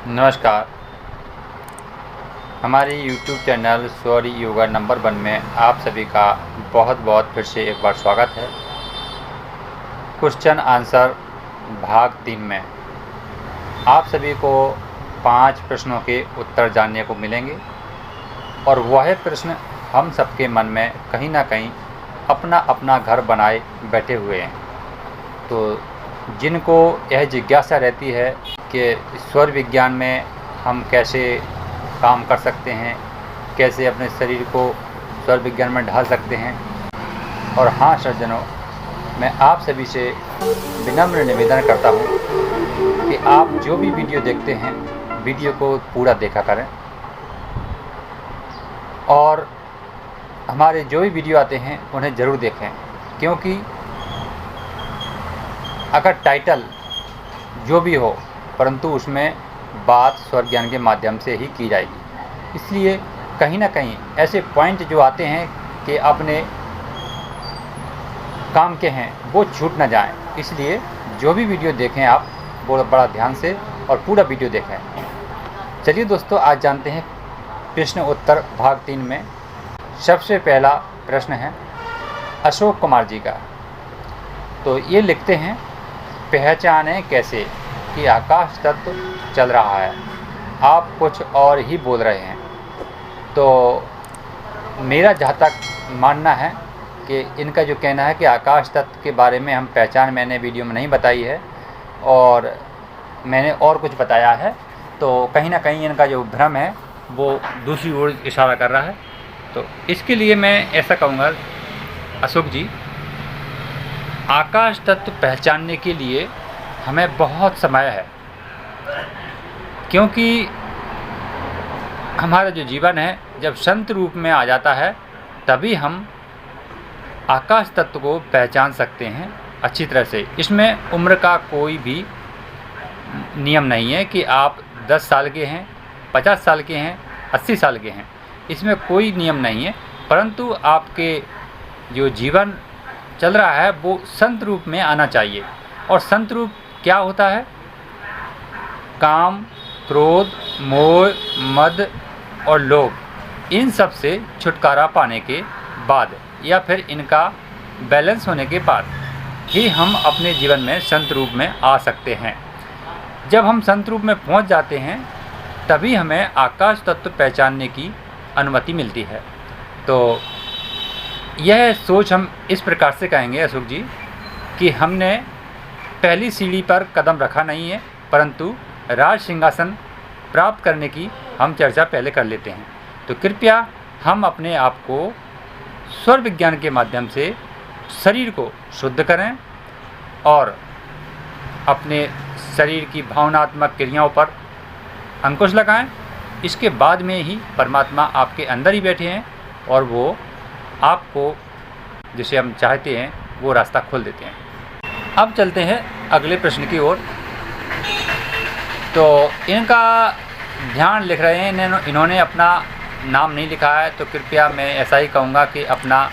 नमस्कार। हमारे YouTube channel sorry yoga number 1 में आप सभी का बहुत बहुत फिर से एक बार स्वागत है। क्वेश्चन आंसर भाग 3 में आप सभी को 5 प्रश्नों के उत्तर जानने को मिलेंगे और वह प्रश्न हम सबके मन में कहीं ना कहीं अपना अपना घर बनाए बैठे हुए हैं। तो जिनको यह जिज्ञासा रहती है कि स्वर विज्ञान में हम कैसे काम कर सकते हैं, कैसे अपने शरीर को स्वर विज्ञान में ढाल सकते हैं, और हाँ सज्जनों, मैं आप सभी से विनम्र निवेदन करता हूँ कि आप जो भी वीडियो देखते हैं वीडियो को पूरा देखा करें और हमारे जो भी वीडियो आते हैं उन्हें ज़रूर देखें, क्योंकि अगर टाइटल जो भी हो परंतु उसमें बात स्वर ज्ञान के माध्यम से ही की जाएगी। इसलिए कहीं ना कहीं ऐसे पॉइंट जो आते हैं कि अपने काम के हैं वो छूट ना जाएं। इसलिए जो भी वीडियो देखें आप वो बड़ा ध्यान से और पूरा वीडियो देखें। चलिए दोस्तों, आज जानते हैं प्रश्न उत्तर भाग 3 में। सबसे पहला प्रश्न है अशोक कुमार जी का। तो ये लिखते हैं, पहचानें कैसे कि आकाश तत्व चल रहा है, आप कुछ और ही बोल रहे हैं। तो मेरा जहाँ तक मानना है कि इनका जो कहना है कि आकाश तत्व के बारे में हम पहचान मैंने वीडियो में नहीं बताई है और मैंने और कुछ बताया है, तो कहीं ना कहीं इनका जो भ्रम है वो दूसरी ओर इशारा कर रहा है। तो इसके लिए मैं ऐसा कहूँगा, अशोक जी, आकाश तत्व पहचानने के लिए हमें बहुत समय है, क्योंकि हमारा जो जीवन है जब संत रूप में आ जाता है तभी हम आकाश तत्व को पहचान सकते हैं अच्छी तरह से। इसमें उम्र का कोई भी नियम नहीं है कि आप 10 साल के हैं, 50 साल के हैं, 80 साल के हैं, इसमें कोई नियम नहीं है। परंतु आपके जो जीवन चल रहा है वो संत रूप में आना चाहिए। और संत रूप क्या होता है? काम, क्रोध, मोह, मद और लोभ, इन सब से छुटकारा पाने के बाद या फिर इनका बैलेंस होने के बाद ही हम अपने जीवन में संत रूप में आ सकते हैं। जब हम संत रूप में पहुंच जाते हैं तभी हमें आकाश तत्व पहचानने की अनुमति मिलती है। तो यह सोच हम इस प्रकार से कहेंगे अशोक जी कि हमने पहली सीढ़ी पर कदम रखा नहीं है, परंतु राज सिंहासन प्राप्त करने की हम चर्चा पहले कर लेते हैं। तो कृपया हम अपने आप को स्वर विज्ञान के माध्यम से शरीर को शुद्ध करें और अपने शरीर की भावनात्मक क्रियाओं पर अंकुश लगाएं। इसके बाद में ही परमात्मा आपके अंदर ही बैठे हैं और वो आपको जिसे हम चाहते हैं वो रास्ता खोल देते हैं। अब चलते हैं अगले प्रश्न की ओर। तो इनका ध्यान लिख रहे हैं, इन्होंने अपना नाम नहीं लिखा है, तो कृपया मैं ऐसा ही कहूँगा कि अपना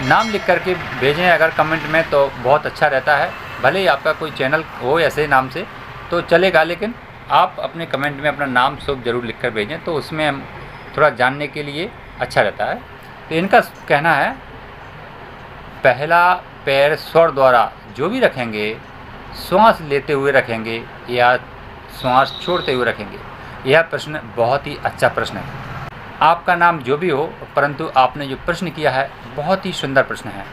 नाम लिख करके भेजें अगर कमेंट में, तो बहुत अच्छा रहता है। भले ही आपका कोई चैनल हो ऐसे नाम से तो चलेगा, लेकिन आप अपने कमेंट में अपना नाम शुभ ज़रूर लिख कर भेजें, तो उसमें हम थोड़ा जानने के लिए अच्छा रहता है। तो इनका कहना है, पहला पैर स्वर द्वारा जो भी रखेंगे, श्वास लेते हुए रखेंगे या श्वास छोड़ते हुए रखेंगे? यह प्रश्न बहुत ही अच्छा प्रश्न है। आपका नाम जो भी हो, परंतु आपने जो प्रश्न किया है बहुत ही सुंदर प्रश्न है।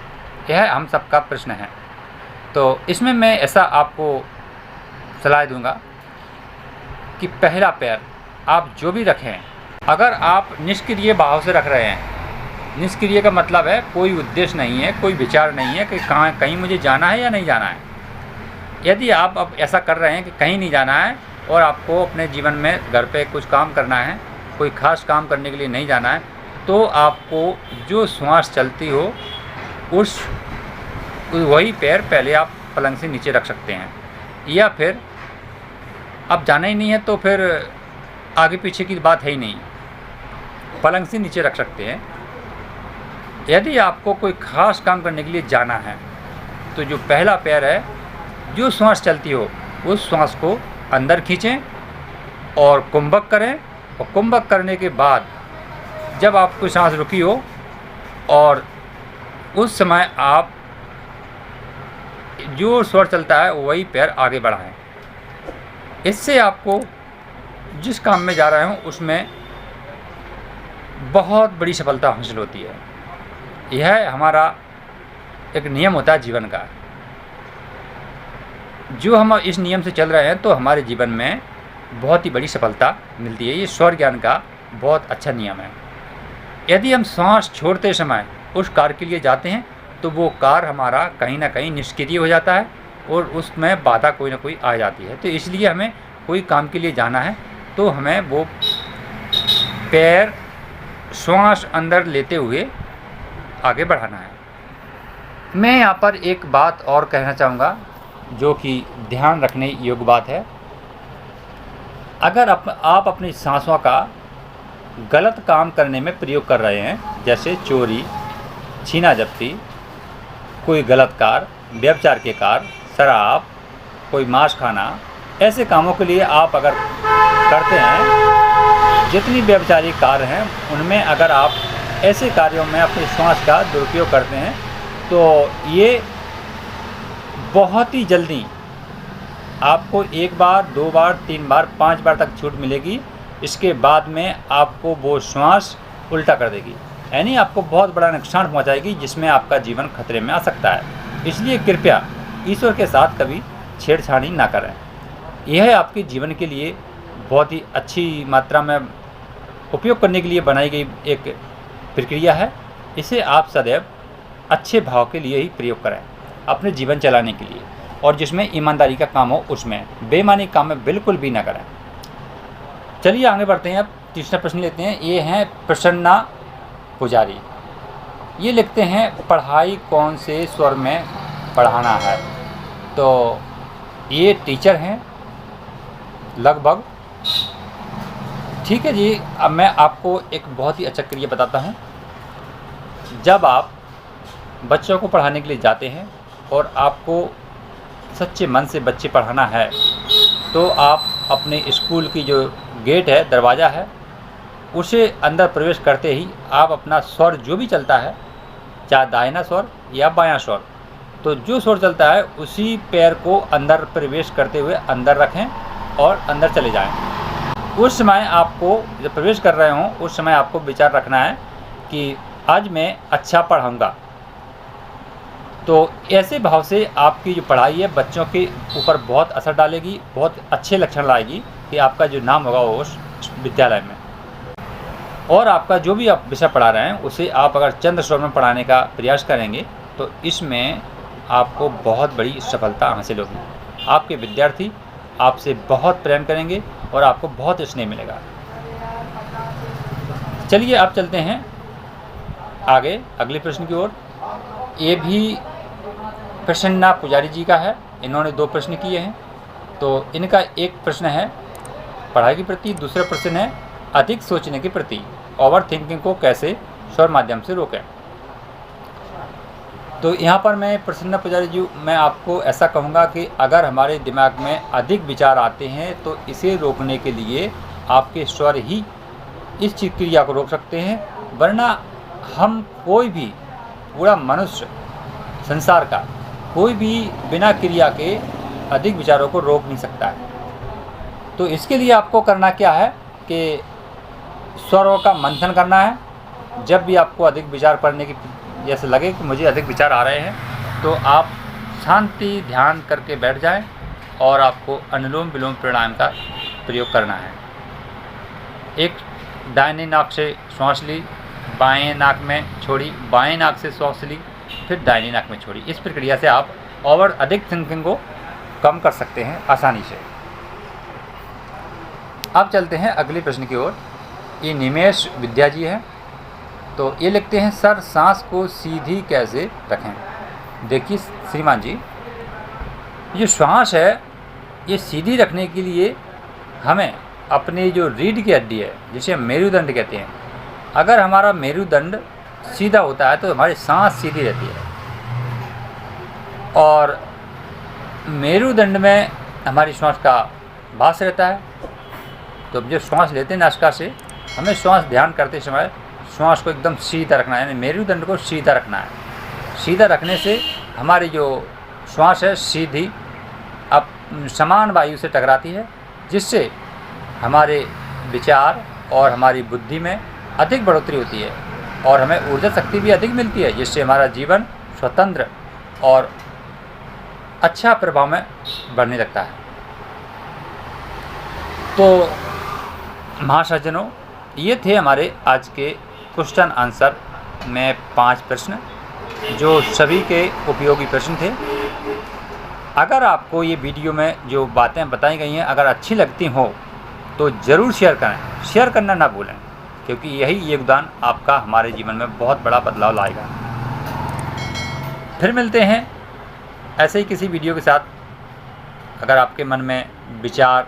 यह हम सबका प्रश्न है। तो इसमें मैं ऐसा आपको सलाह दूंगा कि पहला पैर आप जो भी रखें, अगर आप निष्क्रिय भाव से रख रहे हैं, निष्क्रिय का मतलब है कोई उद्देश्य नहीं है, कोई विचार नहीं है कि कहीं मुझे जाना है या नहीं जाना है। यदि आप अब ऐसा कर रहे हैं कि कहीं नहीं जाना है और आपको अपने जीवन में घर पे कुछ काम करना है, कोई ख़ास काम करने के लिए नहीं जाना है, तो आपको जो श्वास चलती हो उस वही पैर पहले आप पलंग से नीचे रख सकते हैं। या फिर अब जाना ही नहीं है तो फिर आगे पीछे की बात है ही नहीं, पलंग से नीचे रख सकते हैं। यदि आपको कोई ख़ास काम करने के लिए जाना है तो जो पहला पैर है, जो श्वास चलती हो उस श्वास को अंदर खींचें और कुंभक करें, और कुंभक करने के बाद जब आपकी सांस रुकी हो और उस समय आप जो स्वर चलता है वही पैर आगे बढ़ाएं। इससे आपको जिस काम में जा रहे हो उसमें बहुत बड़ी सफलता हासिल होती है। यह हमारा एक नियम होता है जीवन का। जो हम इस नियम से चल रहे हैं तो हमारे जीवन में बहुत ही बड़ी सफलता मिलती है। ये स्वर ज्ञान का बहुत अच्छा नियम है। यदि हम सांस छोड़ते समय उस कार्य के लिए जाते हैं तो वो कार्य हमारा कहीं ना कहीं निष्क्रिय हो जाता है और उसमें बाधा कोई ना कोई आ जाती है। तो इसलिए हमें कोई काम के लिए जाना है तो हमें वो पैर श्वास अंदर लेते हुए आगे बढ़ाना है। मैं यहाँ पर एक बात और कहना चाहूँगा जो कि ध्यान रखने योग्य बात है। अगर आप अपनी सांसों का गलत काम करने में प्रयोग कर रहे हैं, जैसे चोरी, छीना झपटी, कोई गलत कार्य, व्यभिचार के कार्य, शराब, कोई मांस खाना, ऐसे कामों के लिए आप अगर करते हैं, जितनी व्यभिचारी कार्य हैं उनमें अगर आप ऐसे कार्यों में अपने श्वास का दुरुपयोग करते हैं तो ये बहुत ही जल्दी आपको 1 बार, 2 बार, 3 बार, 5 बार तक छूट मिलेगी। इसके बाद में आपको वो श्वास उल्टा कर देगी, यानी आपको बहुत बड़ा नुकसान पहुंचाएगी जिसमें आपका जीवन खतरे में आ सकता है। इसलिए कृपया ईश्वर के साथ कभी छेड़छाड़ी ना करें। यह आपके जीवन के लिए बहुत ही अच्छी मात्रा में उपयोग करने के लिए बनाई गई एक प्रक्रिया है। इसे आप सदैव अच्छे भाव के लिए ही प्रयोग करें अपने जीवन चलाने के लिए, और जिसमें ईमानदारी का काम हो उसमें, बेईमानी काम में बिल्कुल भी ना करें। चलिए आगे बढ़ते हैं। अब तीसरा प्रश्न लेते हैं। ये हैं प्रसन्ना पुजारी। ये लिखते हैं पढ़ाई कौन से स्वर में पढ़ाना है। तो ये टीचर हैं लगभग। ठीक है जी। अब मैं आपको एक बहुत ही अच्छा क्रिया बताता हूँ। जब आप बच्चों को पढ़ाने के लिए जाते हैं और आपको सच्चे मन से बच्चे पढ़ाना है तो आप अपने स्कूल की जो गेट है, दरवाज़ा है, उसे अंदर प्रवेश करते ही आप अपना स्वर जो भी चलता है, चाहे दाहिना स्वर या बायां स्वर, तो जो स्वर चलता है उसी पैर को अंदर प्रवेश करते हुए अंदर रखें और अंदर चले जाएं। उस समय आपको, जब प्रवेश कर रहे हों उस समय आपको विचार रखना है कि आज मैं अच्छा पढ़ाऊँगा। तो ऐसे भाव से आपकी जो पढ़ाई है बच्चों के ऊपर बहुत असर डालेगी, बहुत अच्छे लक्षण लाएगी कि आपका जो नाम होगा वो उस विद्यालय में। और आपका जो भी आप विषय पढ़ा रहे हैं उसे आप अगर चंद्र स्वर में पढ़ाने का प्रयास करेंगे तो इसमें आपको बहुत बड़ी सफलता हासिल होगी। आपके विद्यार्थी आपसे बहुत प्रेम करेंगे और आपको बहुत स्नेह मिलेगा। चलिए अब चलते हैं आगे अगले प्रश्न की ओर। ये भी प्रसन्ना पुजारी जी का है। इन्होंने 2 प्रश्न किए हैं। तो इनका एक प्रश्न है पढ़ाई के प्रति, दूसरा प्रश्न है अधिक सोचने के प्रति, ओवर थिंकिंग को कैसे स्वर माध्यम से रोकें। तो यहाँ पर मैं प्रसन्ना पुजारी जी, मैं आपको ऐसा कहूँगा कि अगर हमारे दिमाग में अधिक विचार आते हैं तो इसे रोकने के लिए आपके स्वर ही इस क्रिया को रोक सकते हैं, वरना हम कोई भी पूरा मनुष्य संसार का कोई भी बिना क्रिया के अधिक विचारों को रोक नहीं सकता है। तो इसके लिए आपको करना क्या है कि स्वरों का मंथन करना है। जब भी आपको अधिक विचार करने की जैसे लगे कि मुझे अधिक विचार आ रहे हैं तो आप शांति ध्यान करके बैठ जाएं और आपको अनुलोम विलोम प्राणायाम का प्रयोग करना है। एक दाहिने नाक से श्वास ली, बाएं नाक में छोड़ी, बाएं नाक से श्वास ली, फिर दाहिने नाक में छोड़ी। इस प्रक्रिया से आप और अधिक थिंकिंग को कम कर सकते हैं आसानी से। अब चलते हैं अगले प्रश्न की ओर। ये निमेश विद्या जी हैं। तो ये लिखते हैं सर सांस को सीधी कैसे रखें। देखिए श्रीमान जी, ये श्वास है ये सीधी रखने के लिए हमें अपनी जो रीढ़ की हड्डी है जिसे हम मेरुदंड कहते हैं, अगर हमारा मेरुदंड सीधा होता है तो हमारी सांस सीधी रहती है। और मेरुदंड में हमारी श्वास का वास रहता है। तो अब जब श्वास लेते हैं नासिका से, हमें श्वास ध्यान करते समय श्वास को एकदम सीधा रखना है, यानी मेरुदंड को सीधा रखना है। सीधा रखने से हमारी जो श्वास है सीधी अब समान वायु से टकराती है, जिससे हमारे विचार और हमारी बुद्धि में अधिक बढ़ोतरी होती है और हमें ऊर्जा शक्ति भी अधिक मिलती है, जिससे हमारा जीवन स्वतंत्र और अच्छा प्रभाव में बढ़ने लगता है। तो महासज्जनों, ये थे हमारे आज के क्वेश्चन आंसर में 5 प्रश्न, जो सभी के उपयोगी प्रश्न थे। अगर आपको ये वीडियो में जो बातें बताई गई हैं अगर अच्छी लगती हो तो ज़रूर शेयर करें। शेयर करना ना भूलें, क्योंकि यही योगदान आपका हमारे जीवन में बहुत बड़ा बदलाव लाएगा। फिर मिलते हैं ऐसे ही किसी वीडियो के साथ। अगर आपके मन में विचार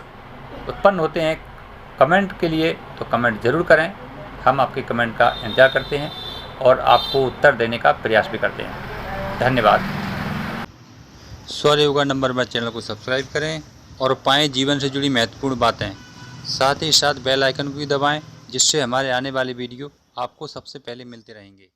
उत्पन्न होते हैं कमेंट के लिए तो कमेंट ज़रूर करें। हम आपके कमेंट का इंतज़ार करते हैं और आपको उत्तर देने का प्रयास भी करते हैं। धन्यवाद। सौर योगा नंबर में चैनल को सब्सक्राइब करें और पाएं जीवन से जुड़ी महत्वपूर्ण बातें। साथ ही साथ बेल आइकन को भी दबाएं, जिससे हमारे आने वाले वीडियो आपको सबसे पहले मिलते रहेंगे।